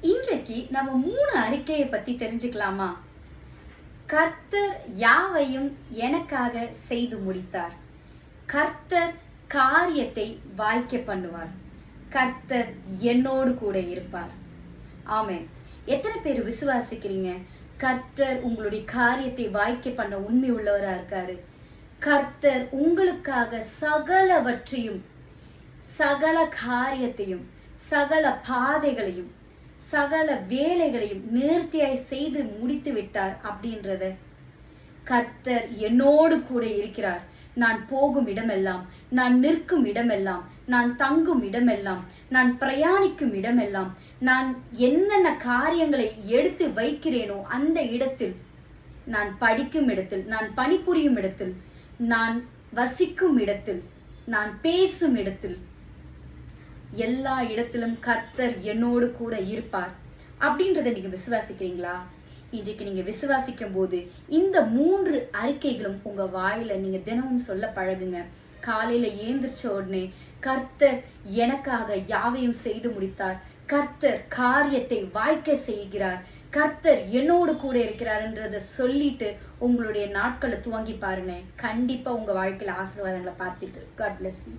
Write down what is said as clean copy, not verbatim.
இன்றைக்கு நம்ம 3 அறிக்கையை பத்தி தெரிஞ்சுக்கலாமா? கர்த்தர் யாவையும் எனக்காக செய்து முடித்தார். கர்த்தர் காரியத்தை வாய்க்க பண்ணுவார். கர்த்தர் என்னோடு கூட இருப்பார். ஆமென். எத்தனை பேர் விசுவாசிக்கிறீங்க? கர்த்தர் உங்களுடைய காரியத்தை வாய்க்க பண்ண உண்மை உள்ளவரா இருக்காரு. கர்த்தர் உங்களுக்காக சகலவற்றையும், சகல காரியத்தையும், சகல பாதைகளையும், சகல வேலைகளையும் நேர்த்தியாய் செய்து முடித்து விட்டார். அப்படின்றத கர்த்தர் என்னோடு கூட இருக்கிறார். நான் போகும் இடமெல்லாம், நான் நிற்கும் இடமெல்லாம், நான் தங்கும் இடமெல்லாம், நான் பிரயாணிக்கும் இடமெல்லாம், நான் என்னென்ன காரியங்களை எடுத்து வைக்கிறேனோ அந்த இடத்தில், நான் படிக்கும் இடத்தில், நான் பணிபுரியும் இடத்தில், நான் வசிக்கும் இடத்தில், நான் பேசும் இடத்தில், எல்லா இடத்திலும் கர்த்தர் என்னோடு கூட இருப்பார். அப்படின்றத நீங்க விசுவாசிக்கிறீங்களா? இன்றைக்கு நீங்க விசுவாசிக்கும் போது இந்த 3 அறிக்கைகளும் உங்க வாயில நீங்க தினமும் சொல்ல பழகுங்க. காலையில ஏந்திரிச்ச உடனே கர்த்தர் எனக்காக யாவையும் செய்து முடித்தார், கர்த்தர் காரியத்தை வாய்க்க செய்கிறார், கர்த்தர் என்னோடு கூட இருக்கிறார்ன்றத சொல்லிட்டு உங்களுடைய நாட்களை துவங்கி பாருங்க. கண்டிப்பா உங்க வாழ்க்கையில ஆசீர்வாதங்களை பார்த்துட்டு. God bless you.